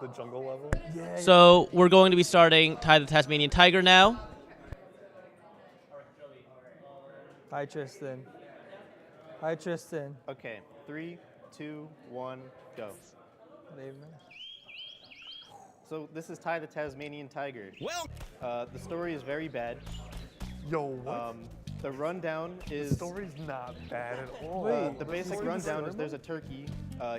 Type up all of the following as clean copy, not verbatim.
The jungle level? Yeah. So we're going to be starting Ty the Tasmanian Tiger now. Hi, Tristan. Hi, Tristan. Okay, 3, 2, 1, go. So this is Ty the Tasmanian Tiger. Well, the story is very bad. Yo, what? The rundown The is story's not bad at all. Wait, the basic story's rundown is normal? there's a turkey.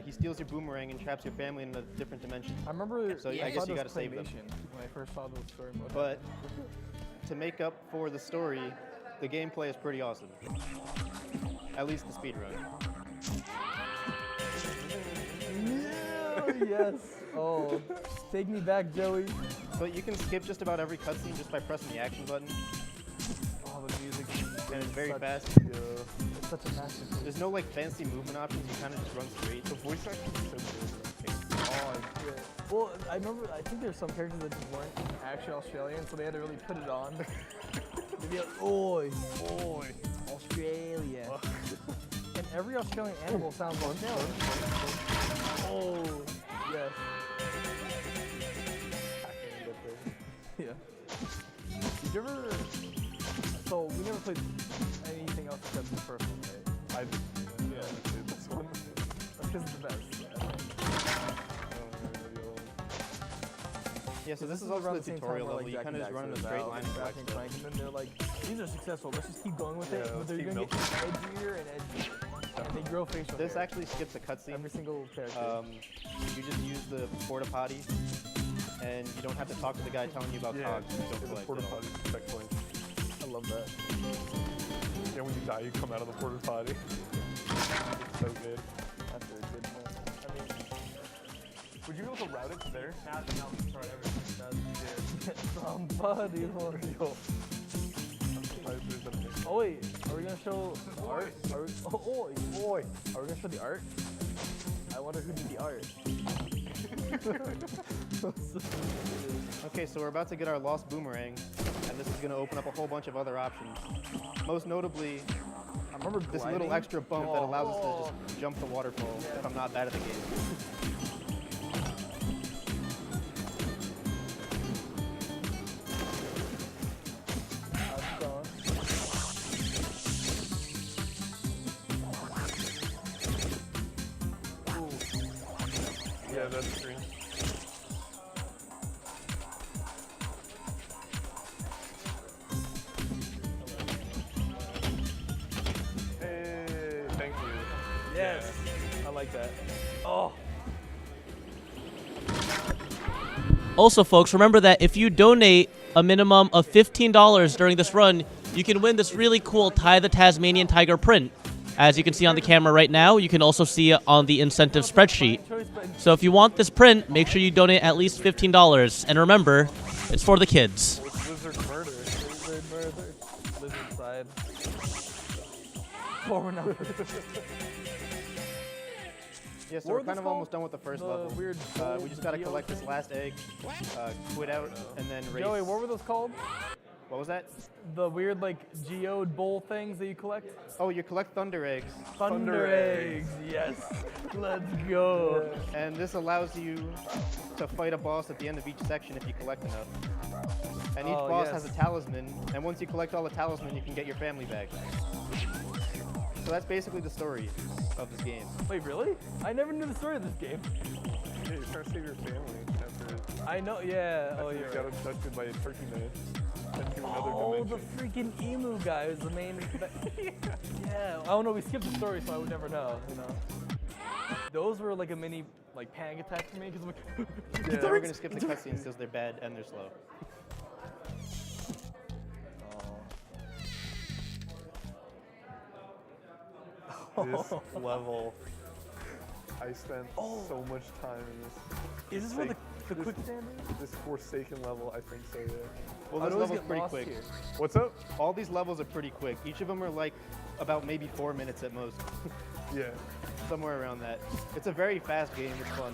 He steals your boomerang and traps your family in a different dimension. I remember. So I guess you gotta save them. when I first saw the story mode. But to make up for the story, the gameplay is pretty awesome. At least the speed run. Yeah, yes. Oh, take me back, Joey. But you can skip just about every cutscene just by pressing the action button, Oh, the music. and it's very fast. It's such a masterpiece. There's no like fancy movement options. You kind of just run straight. The voice acting is so good. Oh, yeah. Well, I remember. I think there's some characters that just weren't actually Australian, so they had to really put it on. They'd be like, "Oi, oi, Australia." And every Australian animal sounds Australian. Oh, yes. Yeah. Did you ever? So we never played anything else except the first one, right? I did this one. That's because it's the best. Yeah, so this is also around the the same tutorial time where, level. You Jack kind of and just run in a Daxter straight was line out, and collect Daphne and stuff. Frank, and then they're like, these are successful. Let's just keep going with it. Yeah, But let's they're keep gonna get milking edgier and edgier. And they grow facial This hair. actually skips a cutscene. Every single character. You just use the porta potty, and you don't have to talk to the guy telling you about Yeah, cogs. You don't the collect porta at all. potty checkpoint. I love that. Yeah, when you die, you come out of the porta potty. It's so good. That's a good one. I mean, Would you be able to route it to there? sorry, everything does. Somebody wants Yo. I'm surprised there's a mix. Oh wait, are we gonna show the art? Are we, oh, oi. Are we gonna show the art? I wonder who did the art. Okay, so we're about to get our lost boomerang, and this is going to open up a whole bunch of other options. Most notably, I remember this gliding. little extra bump that allows us to just jump the waterfall if I'm not bad at the game. That's gone. Ooh. Yeah, that's green. Hey, thank you. Yes. I like that. Oh. Also, folks, remember that if you donate a minimum of $15 during this run, you can win this really cool Ty the Tasmanian Tiger print. As you can see on the camera right now, you can also see it on the incentive spreadsheet. So if you want this print, make sure you donate at least $15. And remember, it's for the kids. Lizard murder. Lizard murder. Lizard side. Forward number. Yeah, so What we're were kind those of almost called? done with the first The level. weird We just got to geode collect this thing? last egg, quit out, and then race. Joey, what were those called? What was that? The weird, like, geode bowl things that you collect? Oh, you collect thunder eggs, Thunder eggs. Yes. Let's go. and this allows you to fight a boss at the end of each section if you collect enough. And each Oh, boss yes. has a talisman, and once you collect all the talisman, you can get your family back. So that's basically the story of this game. Wait, really? I never knew the story of this game. Yeah, you're trying to save your family after, I know, yeah. Oh, you you're got right. abducted by a turkey man. Sent to another Oh, the dimension. freaking emu guy was the main. Yeah. I don't know. We skipped the story, so I would never know. You know. Those were like a mini like panic attack for me because I'm like. Yeah, we're gonna skip the cutscenes because they're bad and they're slow. This level, I spent so much time in this. Is this where the This- quicksand is? This Forsaken level, I think so, yeah. Well, I'd this always level's get pretty lost quick. here. What's up? All these levels are pretty quick. Each of them are like about maybe 4 minutes at most. Yeah. Somewhere around that. It's a very fast game. It's fun.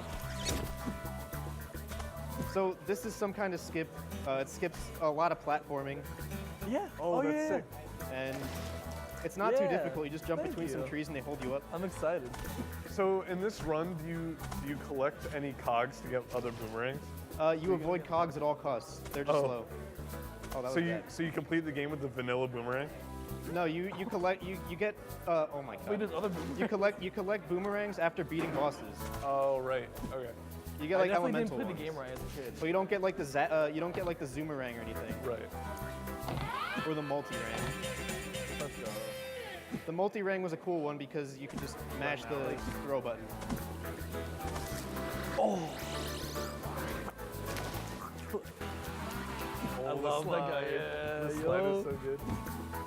So this is some kind of skip. It skips a lot of platforming, Yeah. Oh, that's yeah. sick. and It's not too Yeah, difficult. You just jump thank between some you. trees and they hold you up. I'm excited. So in this run, do you collect any cogs to get other boomerangs? You avoid cogs at all costs. They're just Oh. slow. Oh, that So was bad. you complete the game with the vanilla boomerang? No, you collect you get oh my Wait, god. there's other. You collect boomerangs after beating bosses. Oh right. Okay. You get I like definitely elemental didn't play the ones. game right as a kid. But you don't get like you don't get like the zoomerang or anything, Right. or the multi-rang. Let's go. The multi-rang was a cool one because you could just mash the throw button. Oh, Oh, I the love that guy. slide. Yeah, The slide yo. is so good.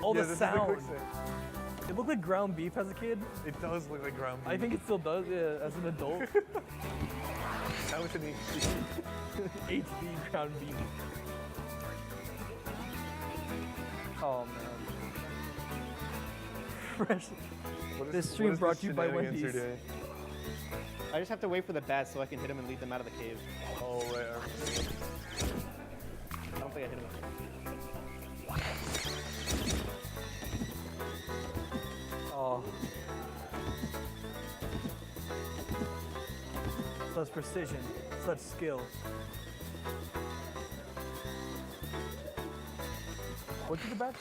Oh, Yeah, the this is sound. quicksand. It looked like ground beef as a kid. It does look like ground beef. I think it still does, yeah, as an adult. How much an HD? HD ground beef. Oh man. Fresh. What is- This what stream is brought the to you by shenanigans you're Wendy's. doing? I just have to wait for the bats so I can hit them and lead them out of the cave. Oh right. I don't think I hit him. Oh. Such precision, such skill. What did the bat?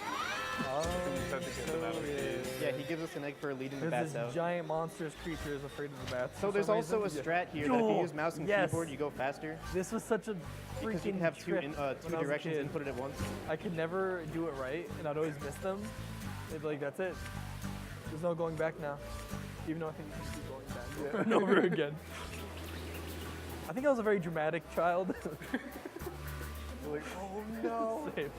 Oh, just have to get them out of the cave. Yeah, he gives us an egg for leading the There's bats this out. giant monstrous creature is afraid of the bats. So for there's some also a reason. strat here that if Yo, you use mouse and yes. keyboard, you go faster. This was such a Because freaking you can have two trip two when I was a directions kid. inputted at once. I could never do it right, and I'd always miss them. They'd be like, that's it. There's no going back now. Even though I think you can keep going back over and over again. I think I was a very dramatic child. You're like, oh no. Same.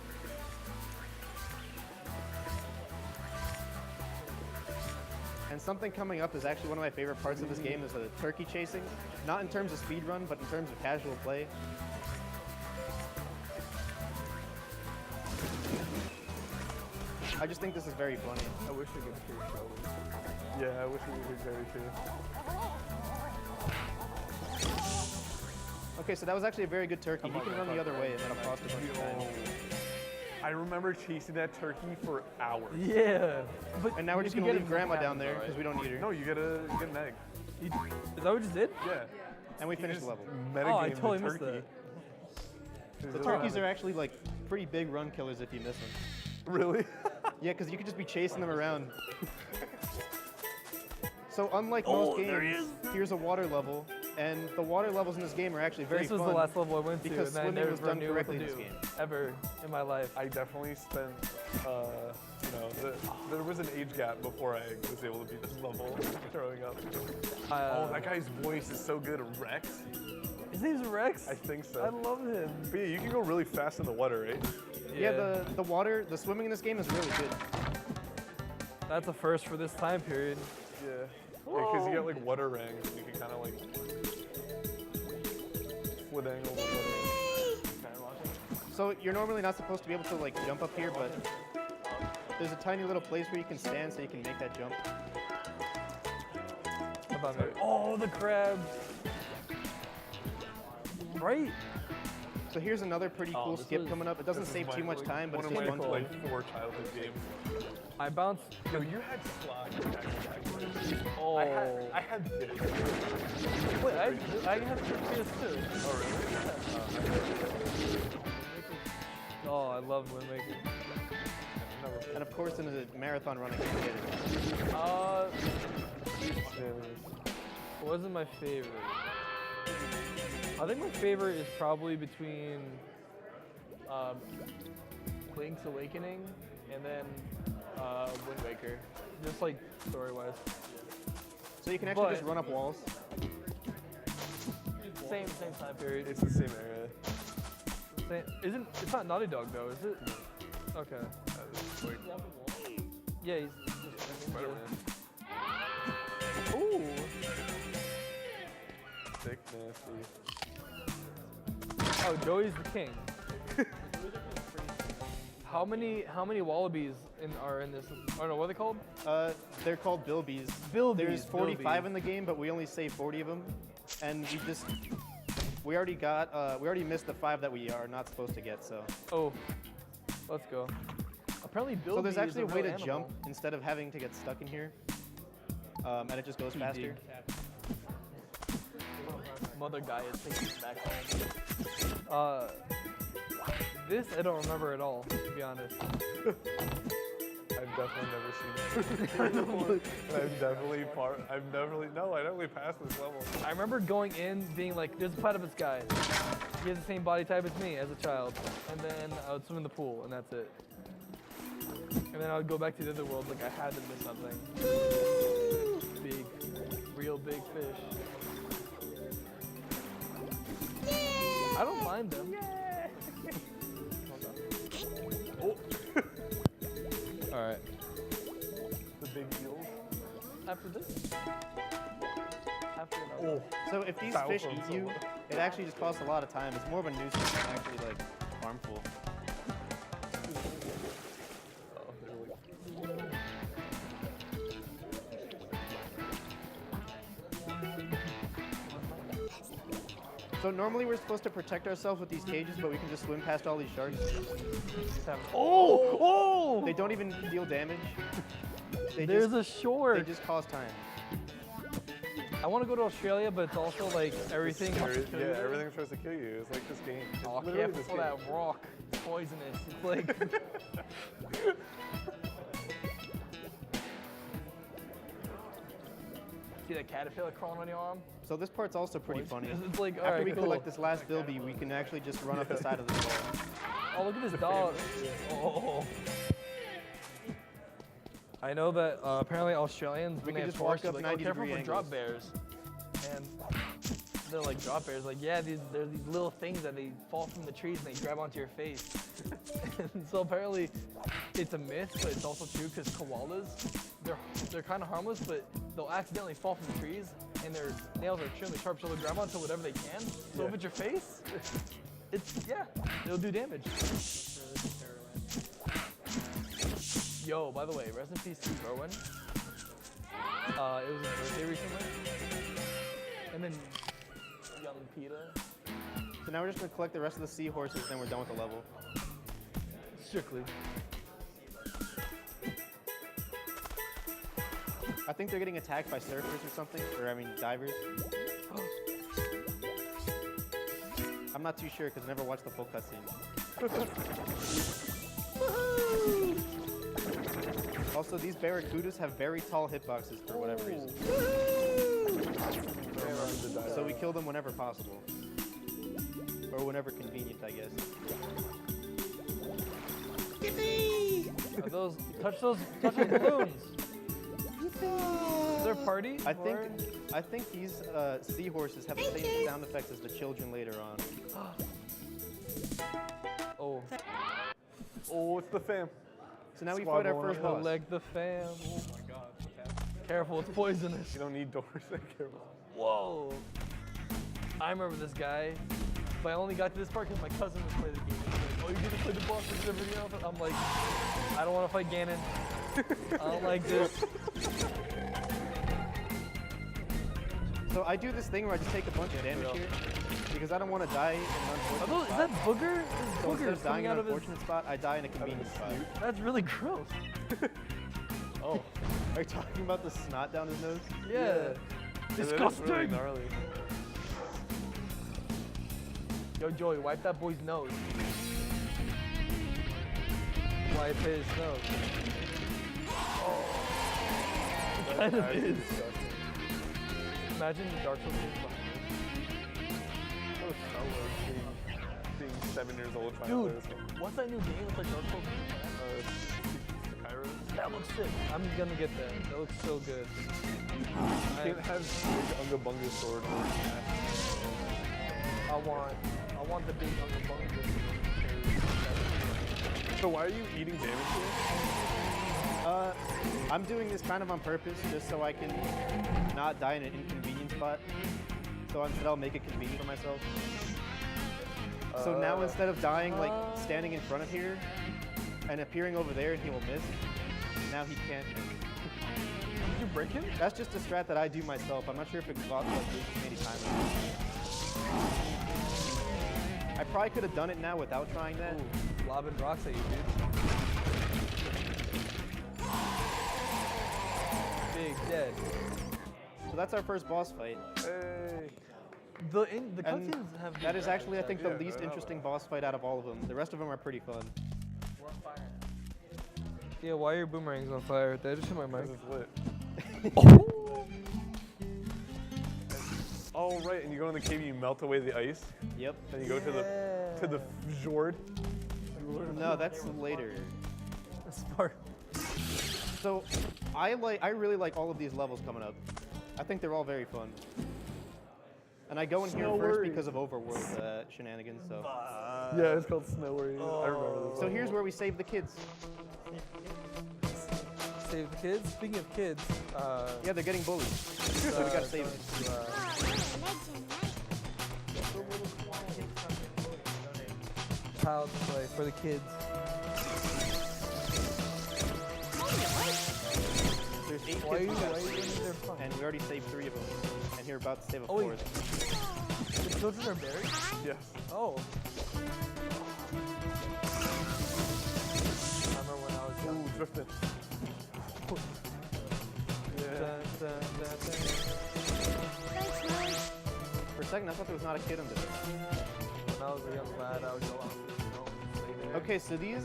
And something coming up is actually one of my favorite parts of this game is the turkey chasing. Not in terms of speed run, but in terms of casual play. I just think this is very funny. I wish I could hear show. Yeah, I wish we could carry too. Okay, so that was actually a very good turkey. He can run the other way and that'll cost a bunch of time. I remember chasing that turkey for hours. Yeah. But And now we're if just you gonna get leave it Grandma from down there Amazon, because we don't need her. No, you get an egg. You- Is that what you just did? Yeah. And we You finished the just level. metagame Oh, I totally the missed turkey. that. The turkeys are actually like pretty big run killers if you miss them. Really? Yeah, because you could just be chasing them around. So unlike Oh, most there he games, here's a water level, and the water levels in this game are actually very This was fun. the last level I went to, because and I swimming never was done knew what correctly to in this do game. ever in my life. I definitely spent, there was an age gap before I was able to beat this level growing up. Oh, that guy's voice is so good. Rex? His name's Rex. I think so. I love him. But yeah, you can go really fast in the water, right? Yeah, the swimming in this game is really good. That's a first for this time period. Yeah. Because you get like water rangs and you can kind of like split angle with water. So you're normally not supposed to be able to like jump up here, but there's a tiny little place where you can stand so you can make that jump. How about me? Oh, the crabs. Right? So here's another pretty Oh, cool this skip was- coming up. It doesn't This is save my, too much like, time, but one it's of just my fun to like play. 4 childhood games. I bounced. Yo, you had slots. Oh. I had this. Wait, I have PS2. Oh really? Oh, I love Wind Waker. And of course, in a marathon run, I can't get it. What wasn't my favorite? I think my favorite is probably between Link's Awakening and then Wind Waker. Just like story-wise. So you can actually just But- run up walls. Same time period. It's the same area. It's not Naughty Dog though, is it? Okay. Like, Yeah, he's just Spider-Man. Ooh. Thick, nasty. Oh, Joey's the king. How many wallabies are in this? Oh no, what are they called? They're called bilbies. Bilbies, There's 45 bilbies. in the game, but we only save 40 of them, and we already missed the 5 that we are not supposed to get. So Oh, let's go. apparently Bilby So there's actually a is way real to animal. jump instead of having to get stuck in here. And it just goes faster. Mother guy is taking it back home. This I don't remember at all, to be honest. I've definitely never seen it before. I've definitely passed this level. I remember going in, being like, "There's a platypus guy. He has the same body type as me as a child." And then I would swim in the pool, and that's it. And then I would go back to the other world like I had to miss something. Big, real big fish. I don't mind them. Oh, All right. the big eels. After this. After another. Oh, So if these Foul fish from eat you, someone. it actually just costs a lot of time. It's more of a nuisance than actually like harmful. So normally we're supposed to protect ourselves with these cages, but we can just swim past all these sharks. Oh! Oh! They don't even deal damage. There's a They short. just cause time. I want to go to Australia, but it's also like everything. Yeah, everything's supposed to kill you. It's like this game. It's Oh, literally careful this for game. that rock. It's poisonous. It's like. See that caterpillar crawling on your arm? So this part's also pretty funny. It's like, all After right, we cool. collect this last Bilby, we can actually just run up the side of the wall. Oh, look at this dog. Oh. I know that apparently Australians, We when they can have just walk forests, up like, 90 careful degree for drop angles. bears. And they're like drop bears. Like, yeah, there's these little things that they fall from the trees and they grab onto your face. And so apparently it's a myth, but it's also true because koalas, they're kind of harmless, but they'll accidentally fall from the trees and their nails are extremely sharp, so they'll grab onto whatever they can. So Yeah. if it's your face, it'll do damage. Yo, by the way, rest in peace to Rowan. It was his birthday recently. And then young PETA. So now we're just gonna collect the rest of the seahorses, then we're done with the level. Strictly. I think they're getting attacked by surfers or something, or I mean divers. I'm not too sure because I never watched the full cutscene. Also, these barracudas have very tall hitboxes for whatever reason. So we kill them whenever possible. Or whenever convenient, I guess. Are those touch those balloons? Is there a party? I think these seahorses have the same sound effects as the children later on. Oh, Oh, it's the fam. So now we Squad fight our rolling first up. boss. collect the fam. Oh my god. Careful, it's poisonous. You don't need doors. Careful. Whoa. I remember this guy, but I only got to this part because my cousin was playing the game. He's like, oh, you get to play the boss and everything else? I'm like, I don't want to fight Ganon. I don't like this. So I do this thing where I just take a bunch of damage here because I don't want to die in an Are unfortunate those, is spot. that booger? This So instead booger of is dying coming in out an of his... unfortunate spot, I die in a convenient spot. That's really gross. Oh, are you talking about the snot down his nose? Yeah. Disgusting. Really gnarly. Yo, Joey, wipe that boy's nose. Wipe his nose. Oh. It kind of Actually is. disgusting. Imagine the Dark Souls games behind That was so weird being 7 years old trying Dude, to play this game. what's that new game with like Dark Souls? Skyrim. That looks sick. I'm gonna get that. That looks so good. It has big Unga Bunga sword. I want the big Unga Bunga. So why are you eating damage here? I'm doing this kind of on purpose, just so I can not die in an inconvenient spot. So instead I'll make it convenient for myself. So now instead of dying like standing in front of here and appearing over there and he will miss, now he can't miss. Did you break him? That's just a strat that I do myself. I'm not sure if it got like this many times. I probably could have done it now without trying that. Ooh, lobbing rocks at you, dude. dead. So that's our first boss fight. Hey. The And cutscenes have. that is actually, I think, the Yeah, least I know interesting boss fight out of all of them. The rest of them are pretty fun. Yeah, why are your boomerangs on fire? Did I just hit my mic? This is lit. Oh right, and you go in the cave and you melt away the ice. Yep. Then you go to the fjord. No, that's later. Spark. So I really like all of these levels coming up. I think they're all very fun. And I go in here Snow first Worries. because of overworld shenanigans. So Yeah, it's called Snow Worries. I remember this. so here's where we save the kids. Save the kids. Speaking of kids, Yeah, they're getting bullied. So we gotta save them. Child's play for the kids. There's 8 kids Why are you we gotta doing save, their fun? and we already saved 3 of them. And you're about to save a Oh, wait. 4th. The children are buried? Yes. Oh. I remember when I was young. Ooh, drifting. Yeah. Dun, dun, dun, dun. For a second, I thought there was not a kid under there. When I was a young lad, I was alone. Okay, so these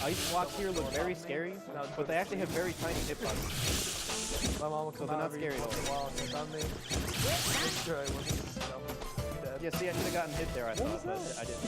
ice blocks here look very scary, but they actually have very tiny hitboxes. My mom would come they're out not every scary at once in a while and found me. Make sure I wasn't dead. Yeah, see, I should have gotten hit there, I thought, but I didn't.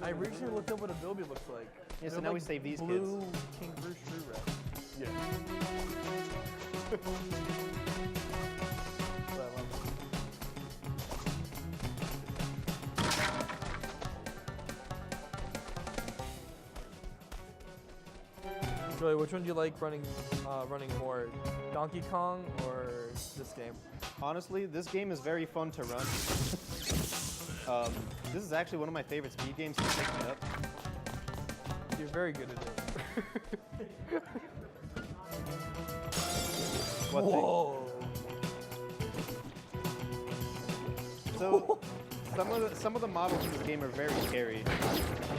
I recently looked up what a bilby looks like. Yeah, so They're now we like save these blue kangaroo shrew rat. Yeah. But I love it. Joey, which one do you like running more, Donkey Kong or this game? Honestly, this game is very fun to run. This is actually one of my favorite speed games to pick me up. You're very good at it. What thing? Whoa! So, some of the models in this game are very scary.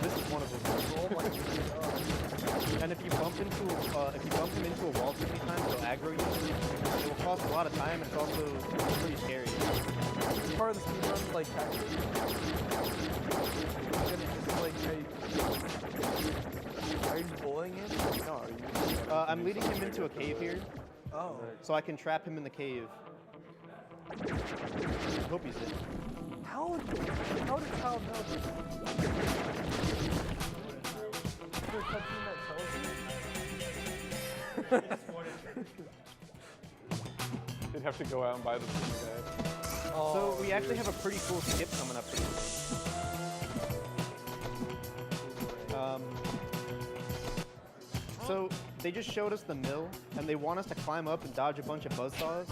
This is one of them. Oh my god! And if you bump them into a wall too many times, they'll aggro you. It will cost a lot of time, and it's also pretty scary. Is part of the speed run like tactics? Are you bullying him? No, are you? I'm leading him into a cave here, Oh. so I can trap him in the cave. Hope he's in. How did child know this? Is there a cutscene that tells you? You'd have to go out and buy the guy. So we actually have a pretty cool skip coming up pretty soon. So they just showed us the mill, and they want us to climb up and dodge a bunch of buzzsaws.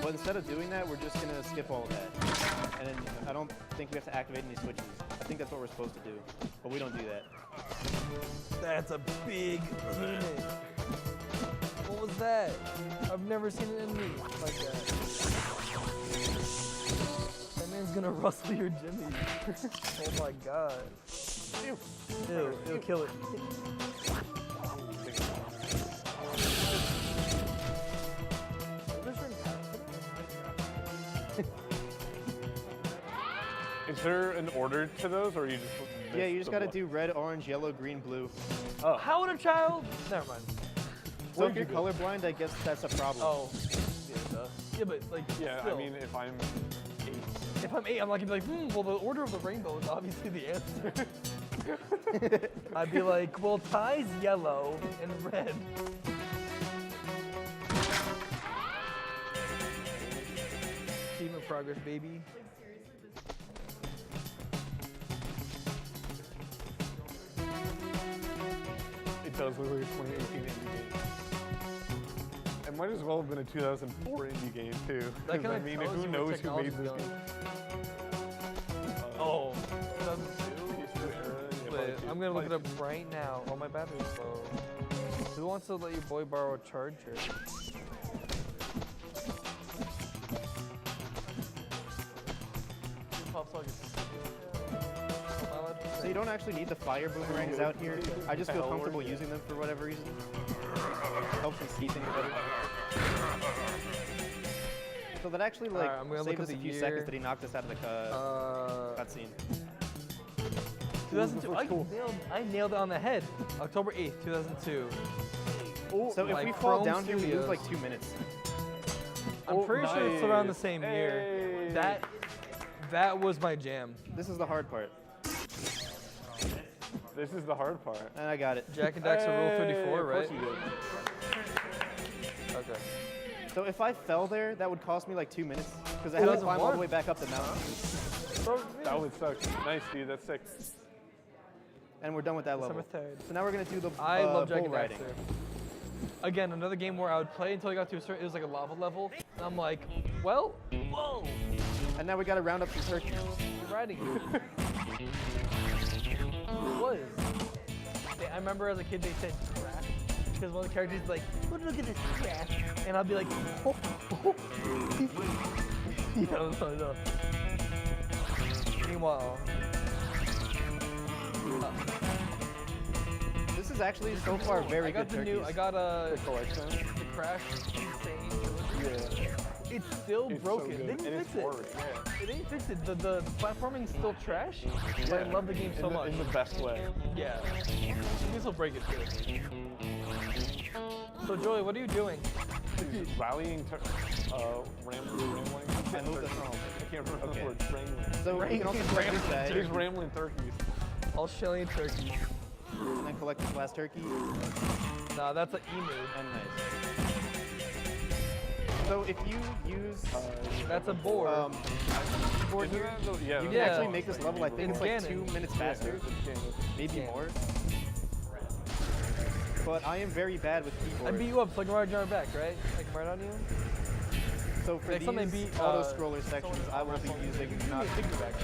But instead of doing that, we're just gonna skip all of that. And then I don't think we have to activate any switches. I think that's what we're supposed to do, but we don't do that. That's a big unit. What was that? I've never seen an enemy like that. That man's gonna rustle your Jimmy. Oh my god. Ew. Ew, it'll kill it. Is there an order to those, or you just? Yeah, you just gotta do red, orange, yellow, green, blue. Oh. How would a child? Never mind. So if you're colorblind, I guess that's a problem. Oh. Yeah, but like. Yeah, still. I mean, if I'm 8. If I'm 8, I'm like, well, the order of the rainbow is obviously the answer. I'd be like, well, tie's yellow and red. Team of progress, baby. It does look like a 2018 indie game. might as well have been a 2004 indie game too. That 'Cause kinda I mean, tells who you where knows who technology's made this going. game? Oh, 2002? Wait, I'm gonna look it up right now. Oh, my battery's low. Who wants to let your boy borrow a charger? So you don't actually need the fire boomerangs out here. I just feel comfortable using them for whatever reason. Helps me see things better. So that actually like Alright, I'm gonna saved look us at a the few seconds year. that he knocked us out of the cutscene. 2002. I nailed it on the head. October 8th, 2002. So if like we fall Chrome down here, we lose Studios. like 2 minutes. I'm pretty sure it's around the same year. Hey. That was my jam. This is the hard part. This is the hard part. And I got it. Jack and Daxter Rule 34, Of right? course you did. Okay. So if I fell there, that would cost me like 2 minutes because I had to climb all the way back up the mountain. That would suck. Nice, dude. That's sick. And we're done with that level. December 3rd. So now we're gonna do the I love Jack bull and riding. Daxter. Again, another game where I would play until I got to a certain, it was like a lava level. And I'm like, well, whoa, And now we gotta round up some turkeys. I'm riding it. It was. I remember as a kid they said crash. Because one of the characters is like, oh, look at this crash. And I'll be like, oh, oh. No. Meanwhile, This is actually so far very I got good the turkeys. new, I got The collection. the Crash Insane trilogy. Yeah. It's still It's broken. so They good. didn't And it's fix it. forward. Yeah. It ain't fixed it. The platforming's still trash, but I love the game so much. In the best way. Yeah. This will break it too. So Joey, what are you doing? He's rallying, rambling. I know the song. I can't remember Okay. the word. Wrangling. So we can also collect this bag He's rambling turkeys. Australian turkey. and then collect this last turkey. Nah, that's an emu. And nice. So if you use That's a boar. keyboard here, Yeah. you can Yeah. actually make this level. I think it's like Ganon. 2 minutes faster, maybe Ganon. more. But I am very bad with I keyboard. beat you up so I can ride your back, right? I can ride on you? So for Next time I these beat, auto scroller sections, I will be using not piggyback.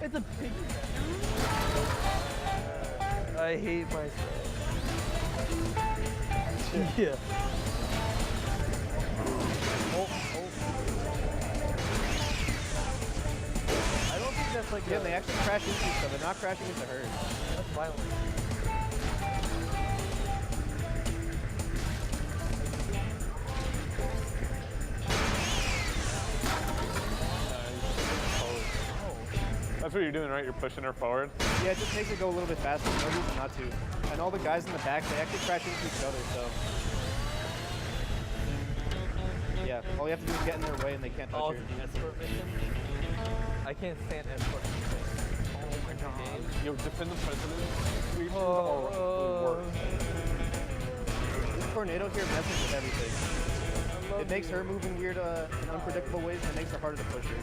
It's a piggyback. I hate myself. Yeah. I don't think that's like Yeah, they actually crash into each other, not crashing into her. that's violent. That's what you're doing, right? You're pushing her forward. Yeah, it just makes it go a little bit faster. No reason not to. And all the guys in the back, they actually crash into each other, so. Yeah, all you have to do is get in their way and they can't touch Oh, her. the escort mission? I can't stand escort missions. Oh my god. Yo, defend the president. Sweeps are Oh, the worst. This tornado here messes with everything. It makes her move in weird, unpredictable ways and it makes it harder to push her.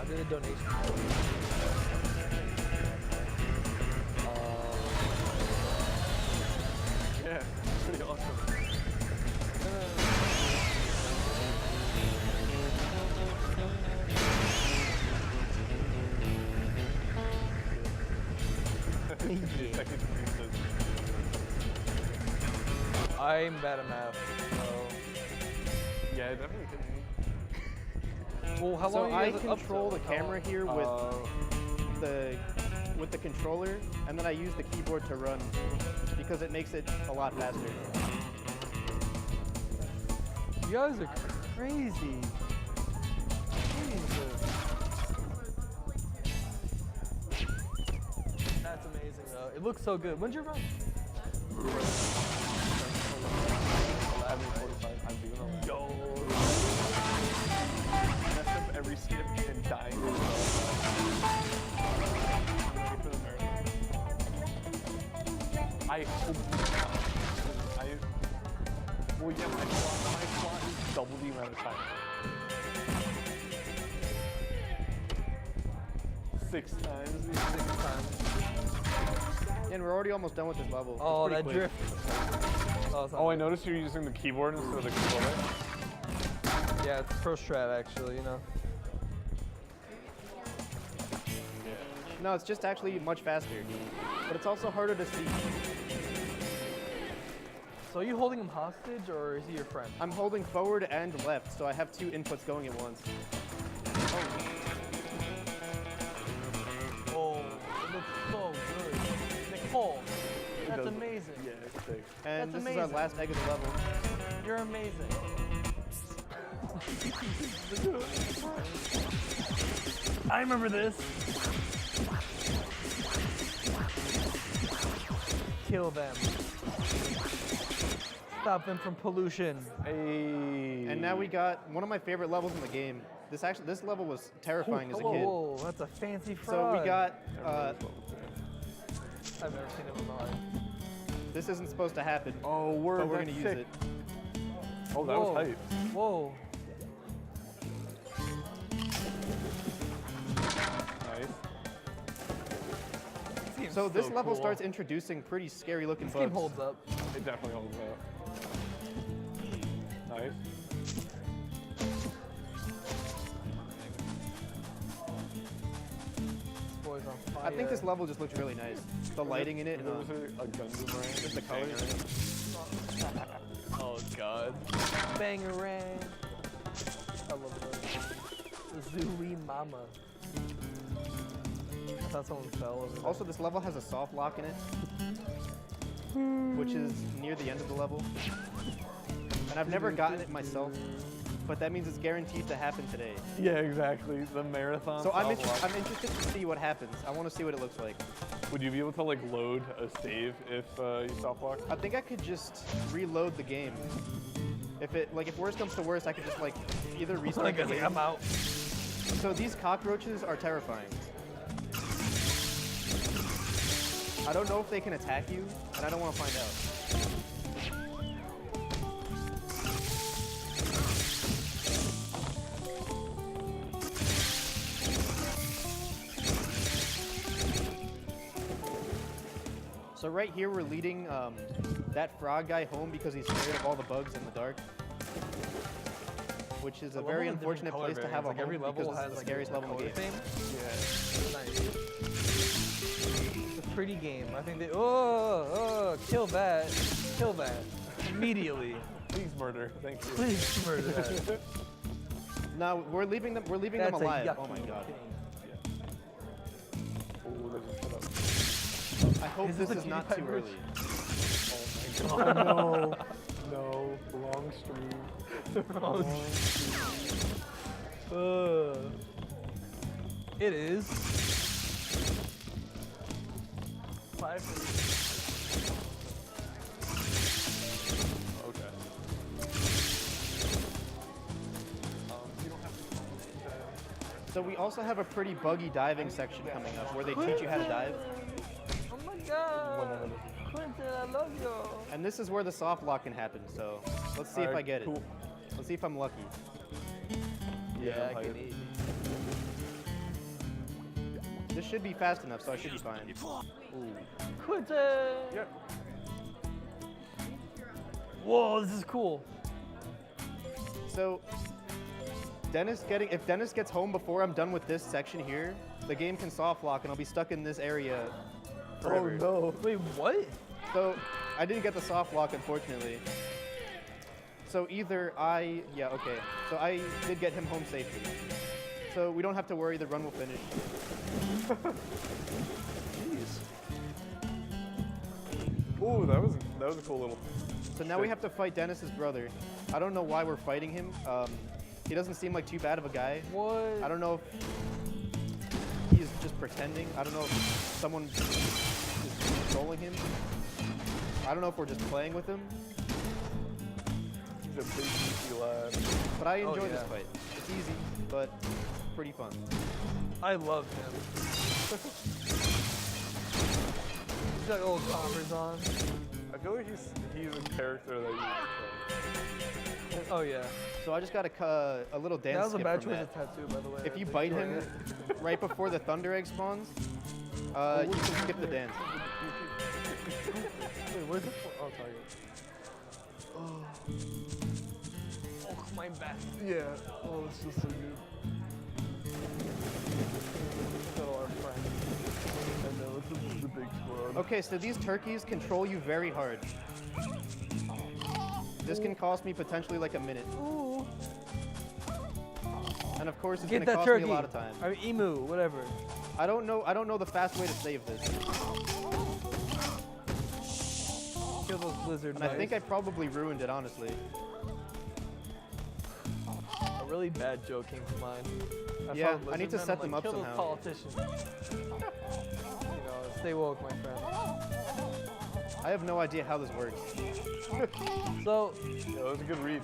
I did a donation. Yeah, pretty awesome. Second pieces. I'm bad at math. Yeah, it definitely hit me. Well, how So long are I you guys up control till? the camera here with the controller, and then I use the keyboard to run because it makes it a lot faster. You guys are crazy. Jesus. That's amazing though. It looks so good. When's your run? 11:45. I'm doing a yo. Messed up every skip and dying. I hope. Well, yeah, my slot is double the amount of time. 6 times. 6 times. And we're already almost done with this level. It's Oh, pretty that quick. drift. Oh, it's not Oh, I good. noticed you're using the keyboard instead of the controller. Yeah, it's pro strat actually, you know. No, it's just actually much faster. But it's also harder to see. So are you holding him hostage or is he your friend? I'm holding forward and left, so I have two inputs going at once. Oh, it looks so good. Nicole, that's amazing. Yeah, it's sick. And That's this is our amazing. last egg of the level. You're amazing. I remember this. Kill them. Stop them from pollution. Hey. And now we got one of my favorite levels in the game. This level was terrifying as a Whoa, kid. whoa, that's a fancy So frog. we got, I've never seen it in my life. this isn't supposed to happen, Oh, word. but we're that's gonna sick. use it. Oh, that Whoa. was hype. Whoa. Nice. So this level cool. starts introducing pretty scary looking This bugs. game holds up. It definitely holds up. Nice. This boy's on fire. I think this level just looks really nice. The lighting in it, Is and there a gun boomerang? just the colors. Oh, God. Bangarang. I love that. Zooey Mama. I thought someone fell over there. Also, this level has a soft lock in it, which is near the end of the level. And I've never gotten it myself, but that means it's guaranteed to happen today. Yeah, exactly. The marathon. So I'm soft lock. interested to see what happens. I want to see what it looks like. Would you be able to like load a save if you soft lock? I think I could just reload the game. If worst comes to worst, I could just like either restart the game. I'm out. So these cockroaches are terrifying. I don't know if they can attack you, and I don't want to find out. So right here we're leading that frog guy home because he's scared of all the bugs in the dark. Which is a very unfortunate place to have a home every level because has it's the like scariest a level in the color game. theme. Nice. It's a pretty game. I think they. Oh, kill that. Kill that. Immediately. Please murder. Thank you. Please murder that. No, we're leaving them. We're leaving them That's a alive. yucky Oh my god. thing. Oh, there's a setup. I hope Is this this a is not PewDiePie too version? early. Oh no. No. Wrong stream. It is. 5. Okay. You don't have to. So we also have a pretty buggy diving section coming up where they teach you how to dive. Oh my god. Quentin, I love you. And this is where the soft lock can happen. So let's see if I get it. Cool. Let's see if I'm lucky. Yeah, I'm I can hyped. eat. This should be fast enough, so I should be fine. Quentin. Yep. Whoa, this is cool. So if Dennis gets home before I'm done with this section here, the game can soft lock and I'll be stuck in this area forever. Oh Wait, what? So I didn't get the soft lock, unfortunately. So either So I did get him home safely. So we don't have to worry, the run will finish. Jeez. Ooh, that was a cool little. So now we have to fight Dennis's brother. I don't know why we're fighting him. He doesn't seem like too bad of a guy. What? I don't know if he's just pretending. I don't know if someone is controlling him. I don't know if we're just playing with him. He's a big beefy lad. But I enjoy this yeah. fight. It's easy, but pretty fun. I love him. He's got old Converse on. I feel like he's a character that you. Oh yeah. So I just got a little dance That was a skip bad from choice that. of tattoo, by the way. If you Like, bite right him here. right before the thunder egg spawns, you can skip the dance. Wait, where's the oh, target? Oh, my back. Yeah. Oh, it's just so good. So our friend. I know, it's the big squad. Okay, so these turkeys control you very hard. This can cost me potentially like a minute. Ooh. And of course, it's Get gonna that cost turkey. me a lot of time. I mean, emu, whatever. I don't know the fast way to save this. Kill those lizard And I think I probably ruined it, honestly. A really bad joke came to mind. Yeah, found I need to lizard men, set I'm them like, up kill somehow. those politicians. You know, stay woke, my friend. I have no idea how this works. So, Yeah, that was a good read.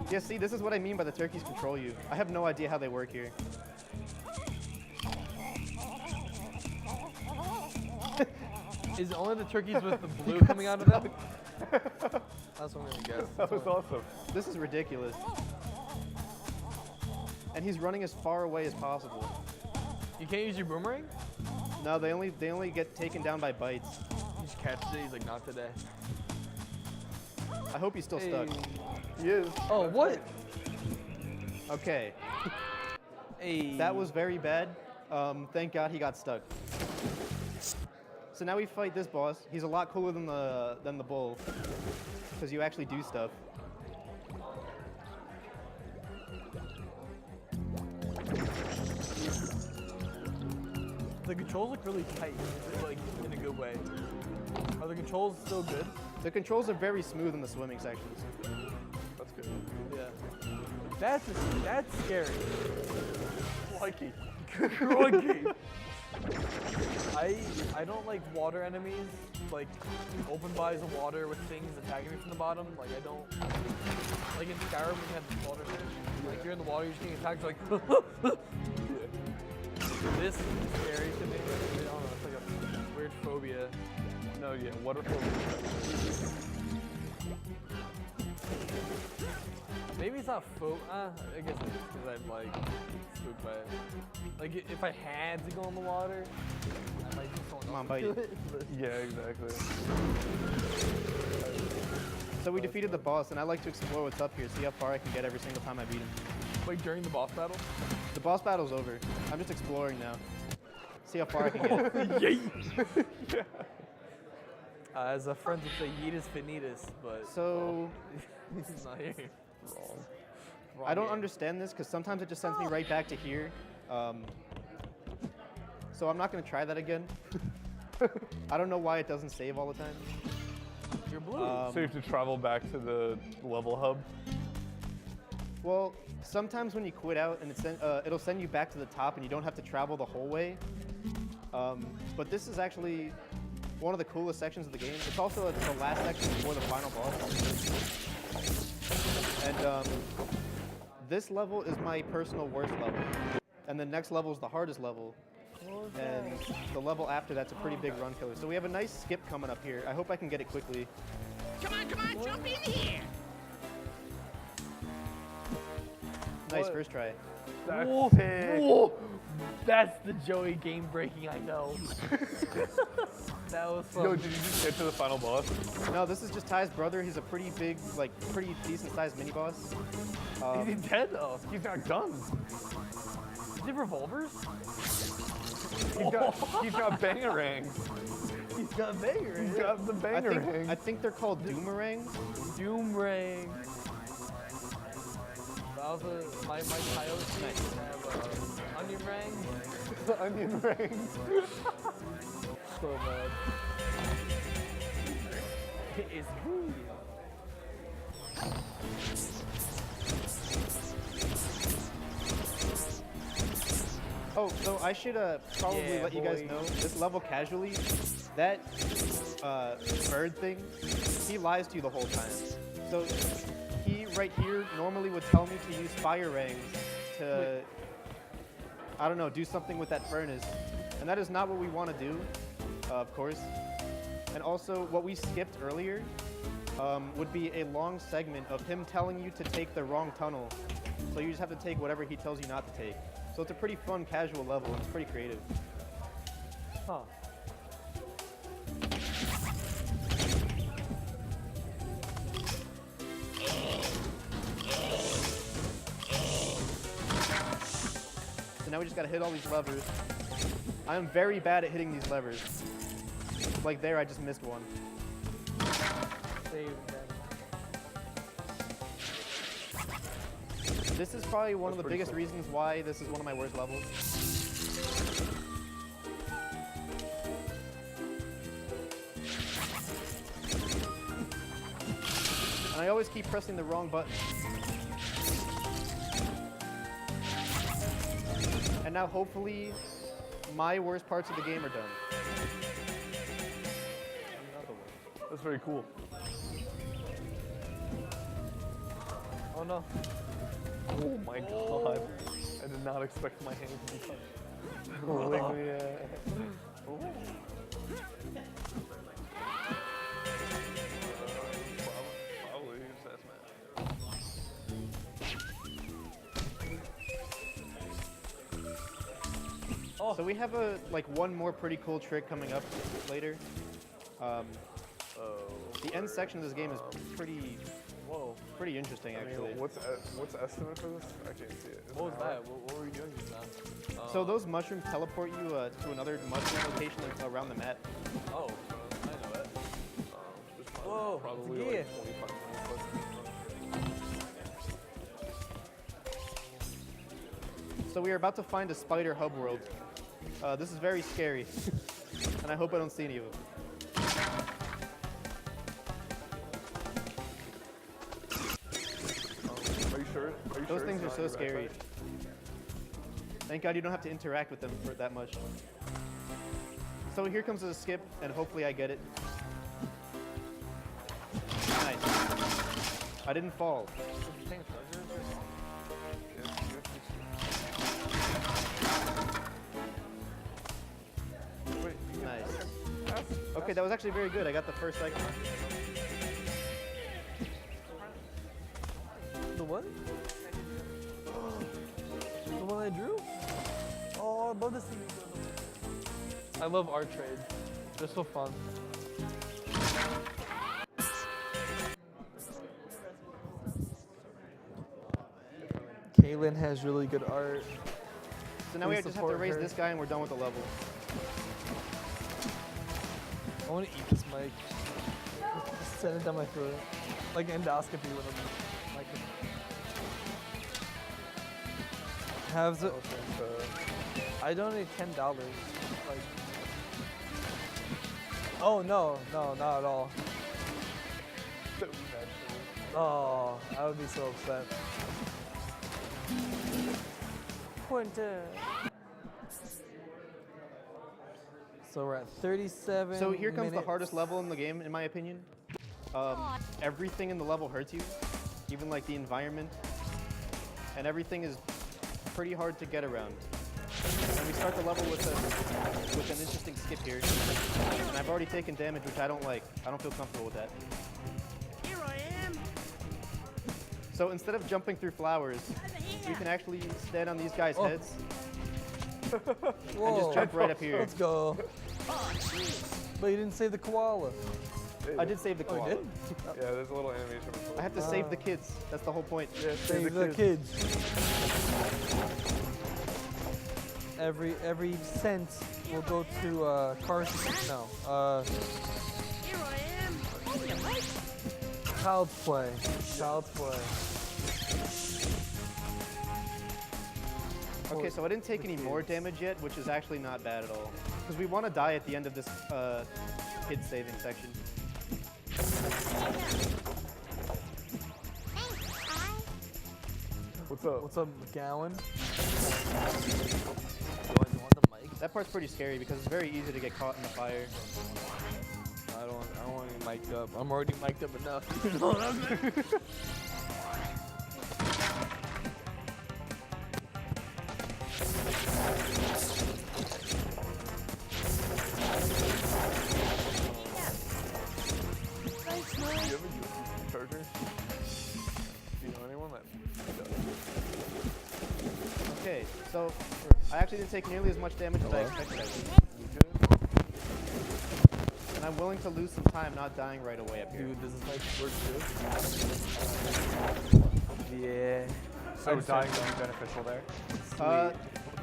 Yeah, see, this is what I mean by the turkeys control you. I have no idea how they work here. is it only the turkeys with the blue coming out of them? That's what I'm gonna guess. That was awesome. This is ridiculous. And he's running as far away as possible. You can't use your boomerang? No, they only get taken down by bites. He just catches it, he's like, not today. I hope he's still stuck. He is. Oh, what? Okay, Hey. that was very bad. Thank God he got stuck. So now we fight this boss. He's a lot cooler than the bull, because you actually do stuff. The controls look really tight, like in a good way. Are the controls still good? The controls are very smooth in the swimming sections. That's good. Yeah. That's scary. Likey. Crikey. I don't like water enemies, like open bodies of water with things attacking me from the bottom. Like I don't like in Skyrim when you have the water fish. Like you're in the water, you're just getting attacked. You're like this is scary to me. I don't know. It's like a weird phobia. No, yeah, waterfall. Maybe it's not I guess it's because I'm like spooked by it. Like if I had to go in the water, I might just Come on, bite it. Yeah, exactly. So we defeated the boss, and I like to explore what's up here, see how far I can get every single time I beat him. Like during the boss battle. The boss battle's over. I'm just exploring now. See how far I can get. Yeet! As a friend would say, yeetus finitas, but So he's not here. Wrong. I don't understand this because sometimes it just sends me right back to here. So I'm not going to try that again. I don't know why it doesn't save all the time. You're blue. So you have to travel back to the level hub. Well, sometimes when you quit out and it'll send you back to the top and you don't have to travel the whole way. But this is actually one of the coolest sections of the game. It's also the last section before the final boss. And this level is my personal worst level. And the next level is the hardest level. And the level after that's a pretty big run killer. So we have a nice skip coming up here. I hope I can get it quickly. Come on, jump in here! Nice, What? first try. That's Whoa, sick. whoa. That's the Joey game breaking I know. That was fun. Yo, did you just get to the final boss? No, this is just Ty's brother. He's a pretty big, like, pretty decent sized mini boss. Is he dead though? He's got guns. Is it revolvers? He's got bangerangs. He's got banger. He's got the bangerangs. I think they're called Doomerangs. Doomring. Also, my coyotes have onion rang. The onion rings. So bad. It's real. Oh, so I should probably Yeah, let you guys boy. know this level casually. That bird thing, he lies to you the whole time. So he right here normally would tell me to use fire rangs to, I don't know, do something with that furnace, and that is not what we want to do, of course. And also, what we skipped earlier would be a long segment of him telling you to take the wrong tunnel. So you just have to take whatever he tells you not to take. So it's a pretty fun, casual level, and it's pretty creative. Huh. now we just gotta hit all these levers. I'm very bad at hitting these levers. Like there, I just missed one. Save them. This is probably one of the pretty biggest cool. reasons why this is one of my worst levels. And I always keep pressing the wrong button. And now hopefully my worst parts of the game are done. That's very cool. Oh no. Oh my god. I did not expect my hand to be touched. Like, yeah. Ooh. Probably So we have one more pretty cool trick coming up later. The end section of this game is pretty interesting actually. What's estimate for this? I can't see it. Is What was it that? What were you doing just now? So those mushrooms teleport you to another mushroom location around the map. Oh, I know that. There's Whoa, probably it's a gear. like 25 minutes left. So we are about to find a spider hub world. This is very scary, and I hope I don't see any of them. Are you sure? Those things are it's so not your scary. backside? Thank God you don't have to interact with them for that much. So here comes a skip, and hopefully I get it. Nice. I didn't fall. Nice. Okay, that was actually very good. I got the first icon. The what? The one I drew? Oh, I love this thing. I love art trade. They're so fun. Kaylin has really good art. So now we Please just have to support raise her. this guy and we're done with the level. I want to eat this mic. Just send it down my throat. Like endoscopy with a mic. Have the. I donated $10. Like. Oh no, not at all. Oh, I would be so upset. Pointer. So we're at 37. So here comes the minutes. hardest level in the game, in my opinion. Everything in the level hurts you, even like the environment, and everything is pretty hard to get around. And we start the level with an interesting skip here, and I've already taken damage, which I don't like. I don't feel comfortable with that. Here I am. So instead of jumping through flowers, you can actually stand on these guys' heads and just jump right up here. Let's go. But you didn't save the koala. I did save the Oh, koala. you did? Yeah, there's a little animation. I have to save the kids. That's the whole point. Yeah, Save the kids. Every cent will go to cars. No. Here I am. Oh, you like? Child's play. Child's play. Okay, so I didn't take any more damage yet, which is actually not bad at all. Because we want to die at the end of this kid saving section. What's up? What's up, McGowan? That part's pretty scary because it's very easy to get caught in the fire. I don't want to be mic'd up. I'm already mic'd up enough. You know what I mean? Do you have a USB charger? Do you know anyone that does? Okay, so I actually didn't take nearly as much damage as I expected. And I'm willing to lose some time not dying right away up here. Dude, this is like work too. Yeah. So dying would be beneficial there?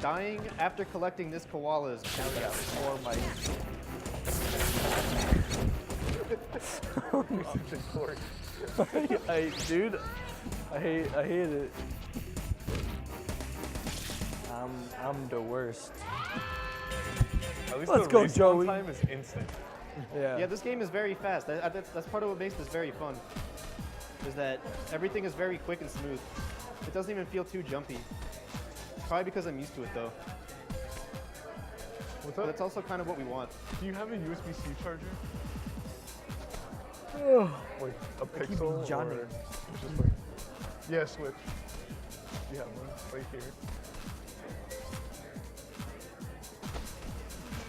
Dying after collecting this koala is counted out. Or my. Dude, I hate it. I'm the worst. At least Let's the go, respawn Joey. time is instant. Yeah. Yeah, this game is very fast. That's part of what makes this very fun. Is that everything is very quick and smooth. It doesn't even feel too jumpy. Probably because I'm used to it though. What's But up? that's also kind of what we want. Do you have a USB-C charger? Like a keep Pixel Johnny. or just like, yeah, Switch. You have one right here.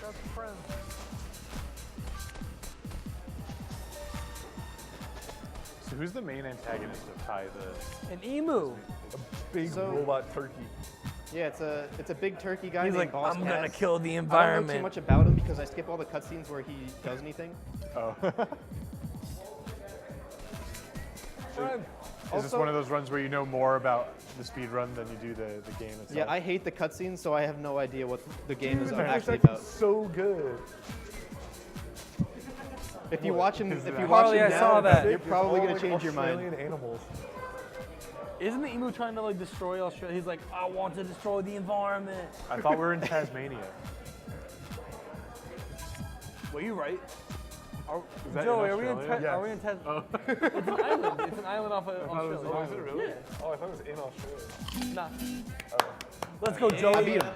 That's friend. So who's the main antagonist of Tai the An emu. big So- robot turkey? Yeah, it's a big turkey guy He's named like, Boss I'm gonna Cass. kill the I don't know environment. too much about him because I skip all the cutscenes where he does anything. Oh. Friend. Is this one of those runs where you know more about the speed run than you do the game itself? Yeah, I hate the cutscenes, so I have no idea what the game is Dude, the actually voice about. acting's so good. If you watch him, Is if that- you watch Harley, him I now, saw that. you're probably All, gonna like, change your mind. Australian animals. Isn't the emu trying to like destroy Australia? He's like, I want to destroy the environment. I thought we were in Tasmania. Well, you right. Is that Joey, in are we in? Australia? Are we in Oh. It's an island. It's an island off of Oh, Australia. is it really? Oh, I thought it was in Australia. Nah. Oh. Let's go, I Joey. beat him.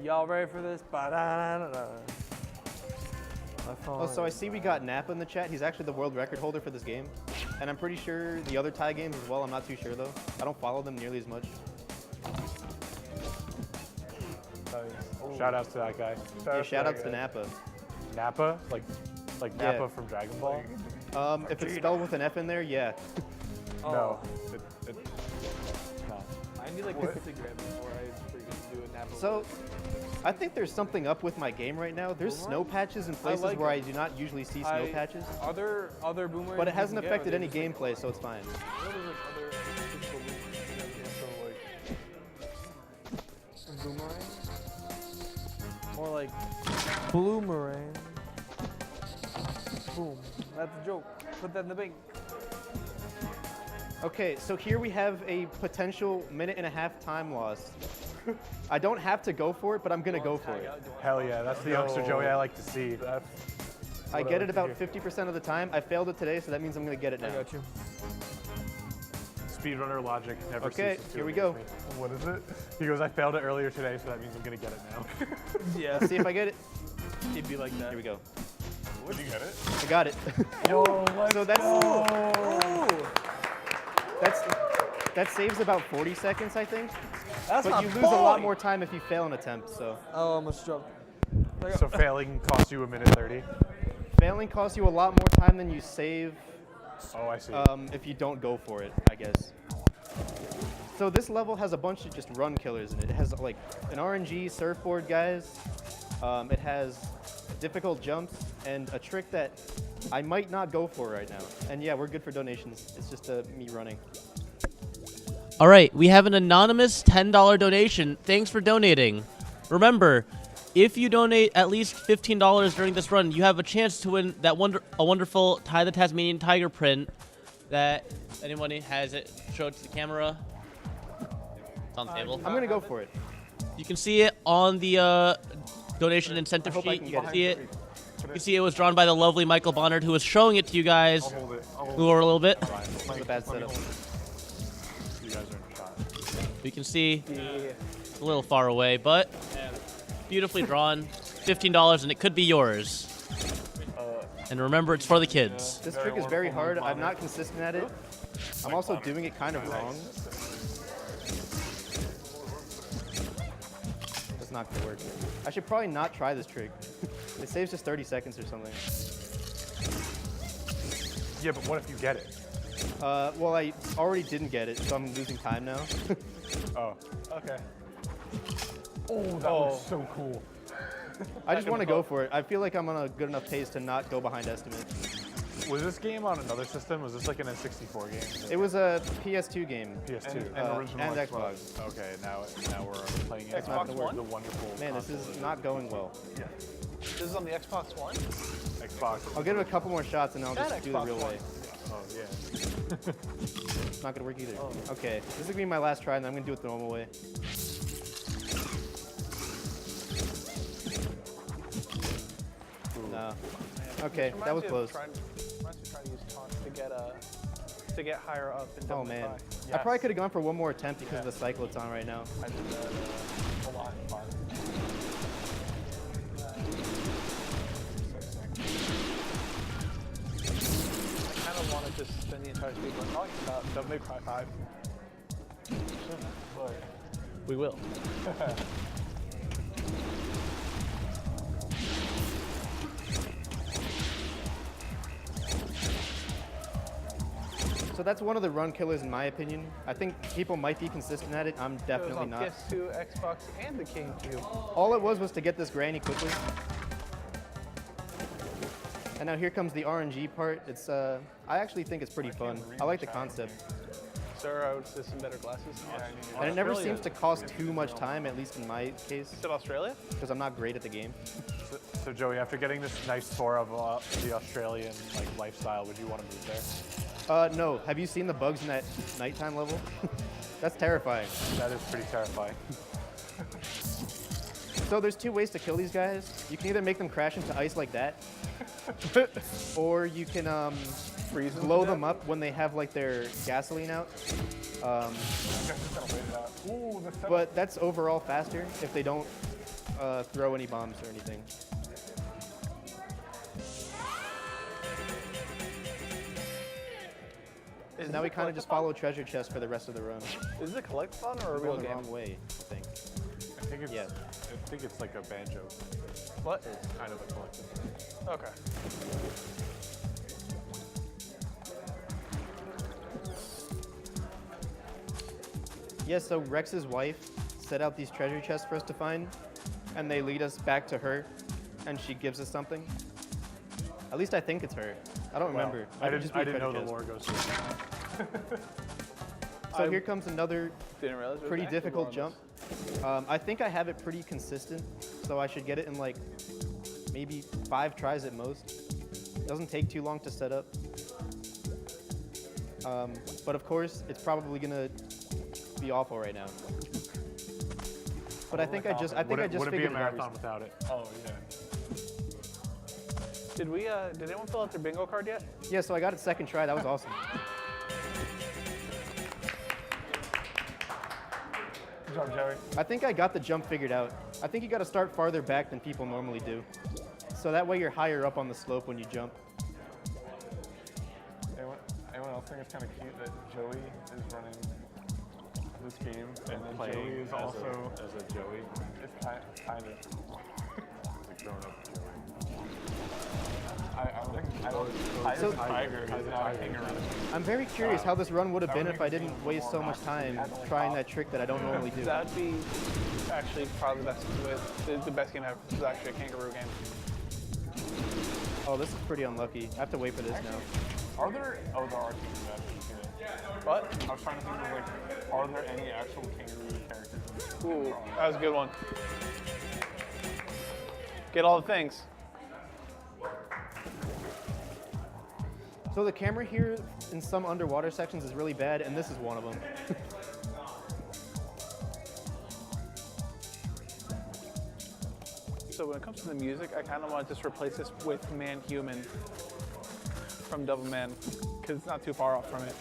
Y'all ready for this? Ba-da-da-da-da. Oh, so I see we got Nappa in the chat. He's actually the world record holder for this game. And I'm pretty sure the other Thai games as well. I'm not too sure though. I don't follow them nearly as much. Shout outs to that guy. Yeah, shout outs to Nappa. Nappa? Like Yeah. Nappa from Dragon Ball? If it's spelled with an F in there, yeah. No. No. I need like Instagram before I freaking do a nap. So, I think there's something up with my game right now. There's snow patches in places like where I it. do not usually see snow patches. Are there other boomerangs? But it you hasn't can get, or affected they any just, like, gameplay, so it's fine. I know there's, like, other physical boomerang. More like bloomerang. Boom. That's a joke. Put that in the bank. Okay, so here we have a potential minute-and-a-half time loss. I don't have to go for it, but I'm gonna go for it. Hell yeah, that's the youngster Joey I like to see. I get it about 50% of the time. I failed it today, so that means I'm gonna get it I now. got you. Speedrunner logic never Okay, ceases to here we amaze go. me. What is it? He goes, I failed it earlier today, so that means I'm gonna get it now. Yeah. Let's see if I get it. It'd be like that. Here we go. Did you get it? I got it. So that saves about 40 seconds, I think. That's But not you lose a lot more time if you fail an attempt. So Oh, I'm a stroke. So failing costs you a minute 30? failing costs you a lot more time than you save Oh, I see. if you don't go for it, I guess. So this level has a bunch of just run killers in it. It has like an RNG surfboard, guys. It has difficult jumps and a trick that I might not go for right now. And yeah, we're good for donations. It's just me running. All right, we have an anonymous $10 donation. Thanks for donating. Remember, if you donate at least $15 during this run, you have a chance to win that wonderful Ty the Tasmanian Tiger print that anyone has it. Show it to the camera. It's on the table. I'm gonna go for it. You can see it on the donation incentive I hope I sheet. can You get can it. see it. You can see it was drawn by the lovely Michael Bonnard, who was showing it to you guys. I'll hold it. I'll hold Who are a little bit. This is a bad setup. You guys are in a shot. You can see it's a little far away, but beautifully drawn. $15, and it could be yours. And remember, it's for the kids. This trick is very hard. I'm not consistent at it. I'm also doing it kind of wrong. It's not gonna work. I should probably not try this trick. It saves just 30 seconds or something. Yeah, but what if you get it? Well, I already didn't get it, so I'm losing time now. Oh, okay. Oh, that looks so cool. I just want to go for it. I feel like I'm on a good enough pace to not go behind estimate. Was this game on another system? Was this like an N64 game? It was a PS2 game. PS2 and Xbox. Okay, now we're playing it. Xbox One? The wonderful. Man, this is not going well. Yeah. This is on the Xbox One? Xbox. I'll give it a couple more shots and then I'll That just do the Xbox real One. way. Oh yeah. It's not gonna work either. Okay, this is gonna be my last try and I'm gonna do it the normal way. No. Okay, that was close. Reminds me of trying to use taunts to get higher up in Oh Devil May man. Cry. I probably could have gone for one more attempt because of the cycle it's on right now. I did that a lot in 5. I kind of wanted to spend the entire speed run talking about Devil May Cry 5. We will. So that's one of the run killers in my opinion. I think people might be consistent at it. I'm It was definitely on not. PS2, Xbox, and the GameCube. All it was to get this granny quickly. And now here comes the RNG part. It's I actually think it's pretty fun. I like the concept. Sir, I would say some better glasses. And it never seems to cost too much time, at least in my case, Is it Australia? because I'm not great at the game. So Joey, after getting this nice tour of the Australian like lifestyle, would you want to move there? No. Have you seen the bugs in that nighttime level? That's terrifying. That is pretty terrifying. So there's two ways to kill these guys. You can either make them crash into ice like that, or you can blow them up when they have like their gasoline out. But that's overall faster if they don't throw any bombs or anything. So now we kind of just follow treasure chests for the rest of the run. Is it a collectathon or a We're real going the game? wrong way, I think. I think it's Yeah. I think it's like a banjo. What? It's kind of a collective. Okay. Yeah, so Rex's wife set out these treasure chests for us to find, and they lead us back to her, and she gives us something. At least I think it's her. I don't remember. I Might just didn't. be I a didn't know treasure the chest. lore goes through. So here comes another Didn't realize there was pretty an active difficult on jump. this. I think I have it pretty consistent, so I should get it in like maybe 5 tries at most. Doesn't take too long to set up. But of course, it's probably gonna be awful right now. But I think I just would it be figured a it out marathon recently. without it? Oh yeah. Did anyone fill out their bingo card yet? Yeah, so I got it second try. That was awesome. Good job, Joey. I think I got the jump figured out. I think you got to start farther back than people normally do. So that way you're higher up on the slope when you jump. Anyone else think it's kind of cute that Joey is running this game and then playing Joey is as also as a Joey. it's kind of Like grown up Joey. I So- as a tiger is now a kangaroo. I'm very curious how this run would have been if I didn't waste so much time trying that trick that I don't normally do. That'd be actually probably the best game ever. This is actually a kangaroo game. Oh, this is pretty unlucky. I have to wait for this now. Are there there are kangaroos. What? I was trying to think of like, are there any actual kangaroo characters in this game? Ooh, that was a good one. Get all the things. So the camera here in some underwater sections is really bad, and this is one of them. So when it comes to the music, I kind of want to just replace this with Man Human from Devil Man, because it's not too far off from it.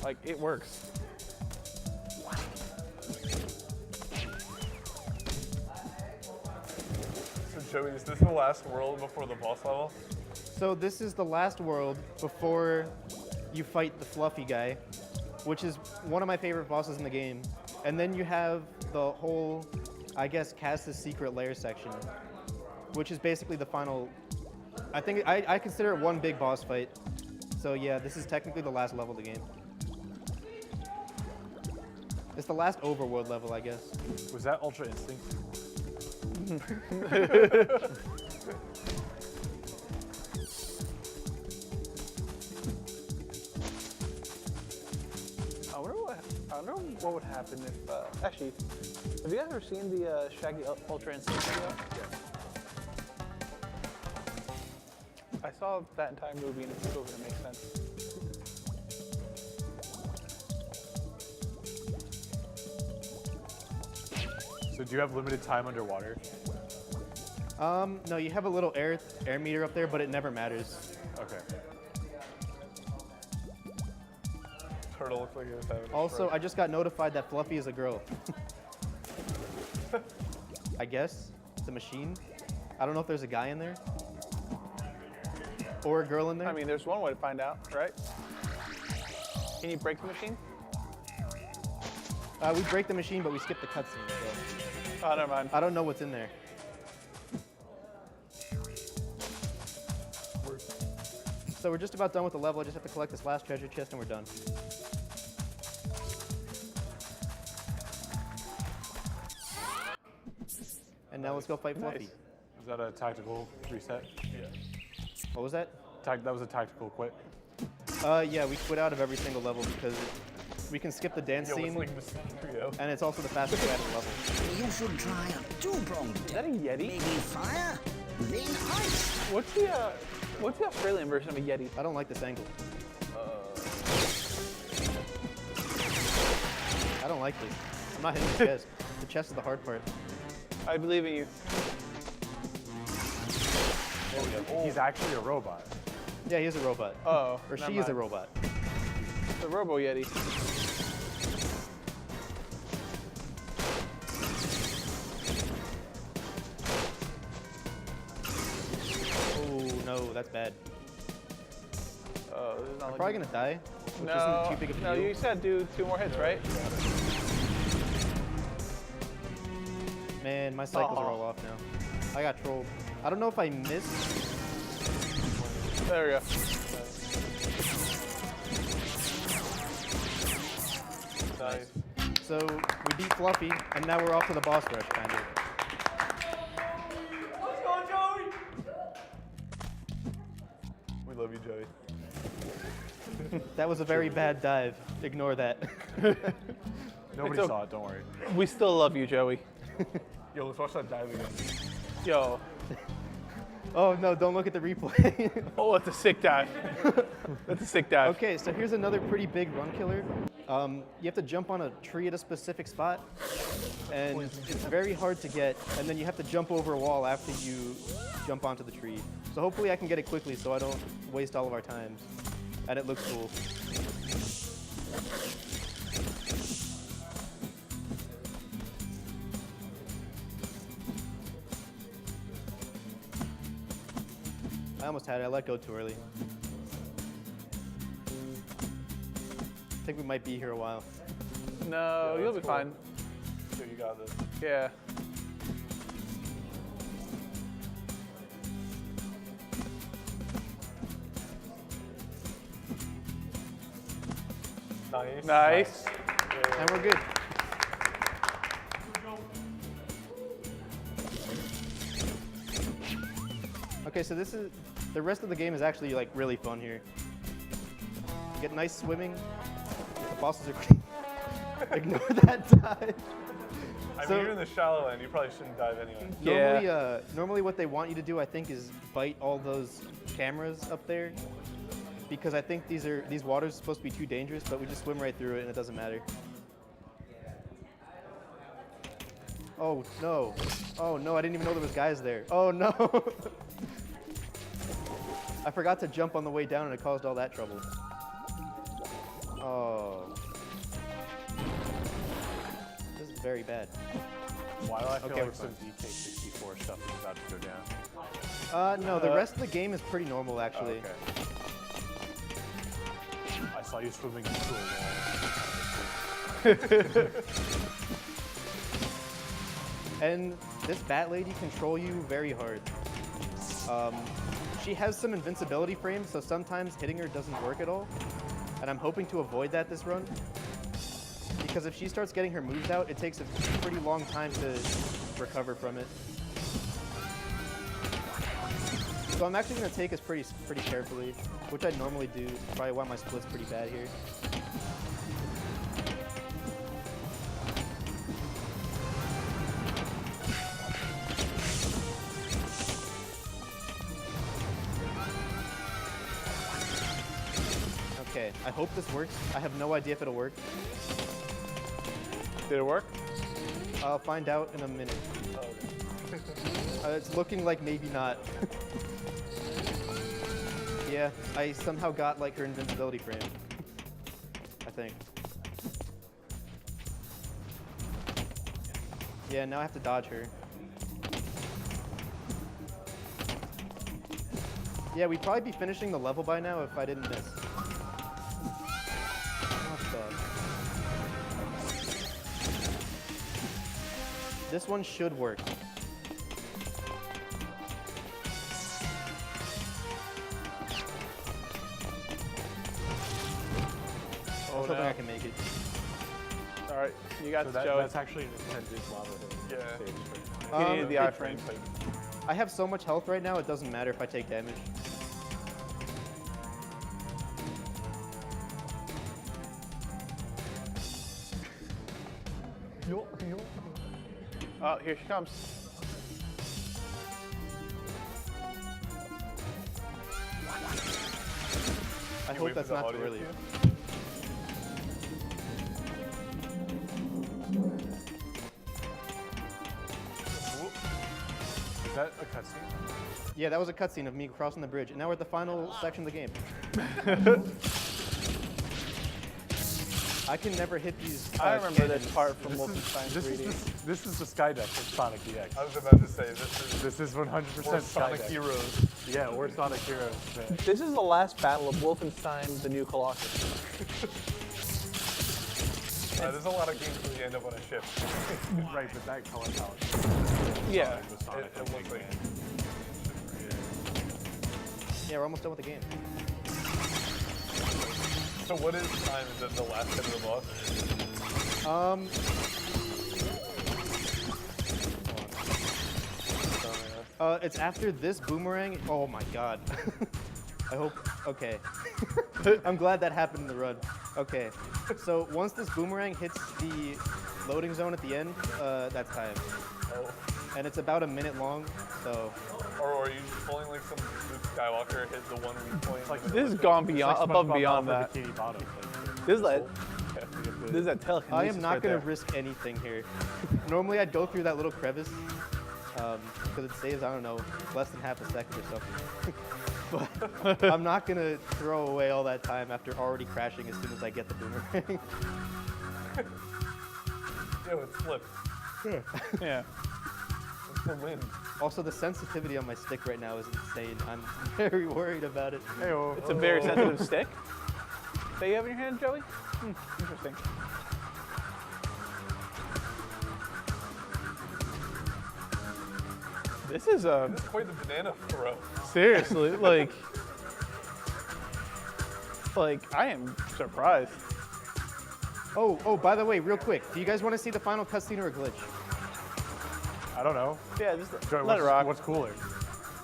Like, it works. So Joey, is this the last world before the boss level? So this is the last world before you fight the fluffy guy, which is one of my favorite bosses in the game. And then you have the whole, I guess, Cass's secret lair section, which is basically the final. I think I consider it one big boss fight. So yeah, this is technically the last level of the game. It's the last overworld level, I guess. Was that Ultra Instinct? I wonder what would happen if, actually, have you guys ever seen the Shaggy Ultra Instinct video? Yeah. I saw that entire movie and it still didn't make sense. So do you have limited time underwater? No, you have a little air meter up there, but it never matters. Okay. Turtle looks like it was having a Also, stroke. I just got notified that Fluffy is a girl. I guess it's a machine. I don't know if there's a guy in there or a girl in there. I mean, there's one way to find out, right? Can you break the machine? We break the machine, but we skip the cutscene. So Oh, never mind. I don't know what's in there. So we're just about done with the level. I just have to collect this last treasure chest and we're done. And now let's go fight Fluffy. Nice. Was that a tactical reset? What was that? That was a tactical quit. Yeah, we quit out of every single level because we can skip the dance Yo, scene, it's like Mysterio. and it's also the fastest way out of the level. You should try a two-pronged Is that a Yeti? Maybe fire, then ice. What's the Australian version of a Yeti? I don't like this angle. I don't like this. I'm not hitting the chest. The chest is the hard part. I believe in you. He's actually a robot. Yeah, he is a robot. Oh, Or never she is a mind. robot. The Robo Yeti. Oh no, that's bad. Oh, this is not I'm probably gonna die, which isn't too big of a no, deal. you said do 2 more hits, right? Man, my cycles are all off now. I got trolled. I don't know if I missed. There we go. Nice. So we beat Fluffy, and now we're off to the boss rush, kind of. We love you, Joey. That was a very bad dive. Ignore that. Nobody saw it, don't worry. We still love you, Joey. Yo, let's watch that dive again. Yo. Oh no, don't look at the replay. Oh, that's a sick dive. That's a sick dive. Okay, so here's another pretty big run killer. You have to jump on a tree at a specific spot, and it's very hard to get, and then you have to jump over a wall after you jump onto the tree. So hopefully I can get it quickly so I don't waste all of our time. And it looks cool. I almost had it. I let go too early. I think we might be here a while. No, Yeah, you'll be that's cool. fine. Yo, you got this. Yeah. Nice. Nice. And we're good. Okay, so this is the rest of the game is actually like really fun here. You get nice swimming. The bosses are ignore that dive. I So- mean, you're in the shallow end. You probably shouldn't dive anyway. Yeah. Normally what they want you to do, I think, is bite all those cameras up there, because I think these waters are supposed to be too dangerous, but we just swim right through it and it doesn't matter. Oh no! Oh no! I didn't even know there was guys there. Oh no! I forgot to jump on the way down and it caused all that trouble. Oh. This is very bad. Why do I feel Okay, we're like some DK64 stuff is about to go down? No, the rest of the game is pretty normal, actually. Okay. I saw you swimming into a wall. And this bat lady control you very hard. She has some invincibility frames, so sometimes hitting her doesn't work at all. And I'm hoping to avoid that this run, Because if she starts getting her moves out, it takes a pretty long time to recover from it. So I'm actually going to take this pretty carefully, which I normally do. Probably why my split's pretty bad here. Okay, I hope this works. I have no idea if it'll work. Did it work? I'll find out in a minute. It's looking like maybe not. Yeah, I somehow got like her invincibility frame. I think. Yeah, now I have to dodge her. Yeah, we'd probably be finishing the level by now if I didn't miss. What the? This one should work. I was hoping I can make it. All right, you got So this, Joey. that's actually an intended lava hit. You needed the it- iframe. I have so much health right now, it doesn't matter if I take damage. Oh, here she comes. I hope that's not too early. Is that a cutscene? Yeah, that was a cutscene of me crossing the bridge, and now we're at the final section of the game. I can never hit these. I remember this cannons. part from Wolfenstein This 3D. is the Sky Deck of Sonic DX. I was about to say This is 100% Sky Sonic Deck. Heroes. Yeah, or Sonic Heroes. This is the last battle of Wolfenstein: The New Colossus. There's a lot of games where you end up on a ship. Right, but that color palette. Yeah. Was Sonic It and looks like Yeah, we're almost done with the game. So what is time? Is it the last hit of the boss? It's after this boomerang. Oh my god. I hope. Okay. I'm glad that happened in the run. Okay. So once this boomerang hits the loading zone at the end, that's time. Oh. And it's about a minute long, so. Or are you just pulling like some Luke Skywalker hit the one weak point? like This has gone beyond, above and beyond that. Bikini Bottom. This is like, this is that telekinesis I am not right going there. to risk anything here. Normally I'd go through that little crevice because it saves, I don't know, less than half a second or something. But I'm not going to throw away all that time after already crashing as soon as I get the boomerang. Yo, it slipped. Yeah. It's the wind. Also, the sensitivity on my stick right now is insane. I'm very worried about it. Hey-o. It's a very sensitive stick that you have in your hand, Joey? Interesting. This is It's quite the banana throw. seriously like I am surprised. Oh, by the way, real quick, do you guys want to see the final cutscene or a glitch? I don't know. Yeah, just Joey, let it rock. What's cooler?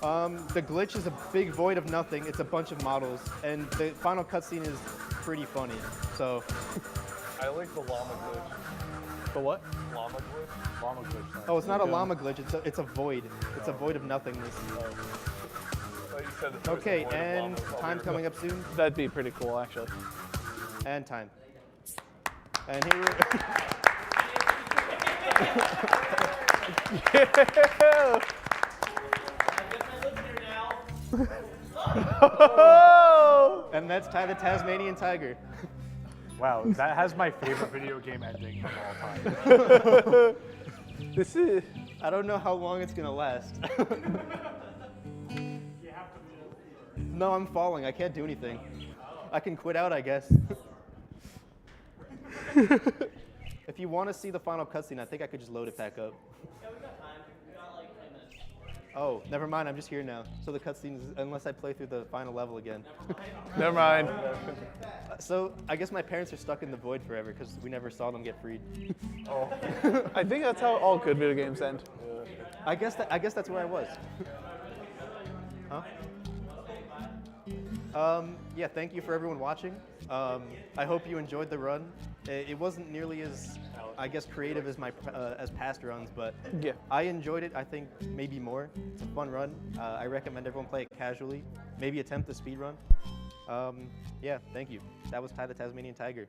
The glitch is a big void of nothing. It's a bunch of models, and the final cutscene is pretty funny. So, I like the llama glitch. The what? Llama glitch? Llama glitch. oh, it's not a llama glitch. It's a void. It's a void of nothingness. I thought you said that there was a Okay, void of and llamas while we time were coming going. up soon. That'd be pretty cool, actually. And time. And here we're. And that's Ty the Tasmanian Tiger. Wow, that has my favorite video game ending of all time. This is I don't know how long it's gonna last. No, I'm falling. I can't do anything. I can quit out, I guess. If you want to see the final cutscene, I think I could just load it back up. Oh, never mind. I'm just here now. So the cutscenes, unless I play through the final level again. Never mind. So I guess my parents are stuck in the void forever because we never saw them get freed. I think that's how all good video games end. I guess that's where I was. Huh? Yeah, thank you for everyone watching. I hope you enjoyed the run. It wasn't nearly as, I guess, creative as my as past runs, but Yeah. I enjoyed it. I think maybe more. It's a fun run. I recommend everyone play it casually. Maybe attempt the speed run. Yeah, thank you. That was Ty the Tasmanian Tiger.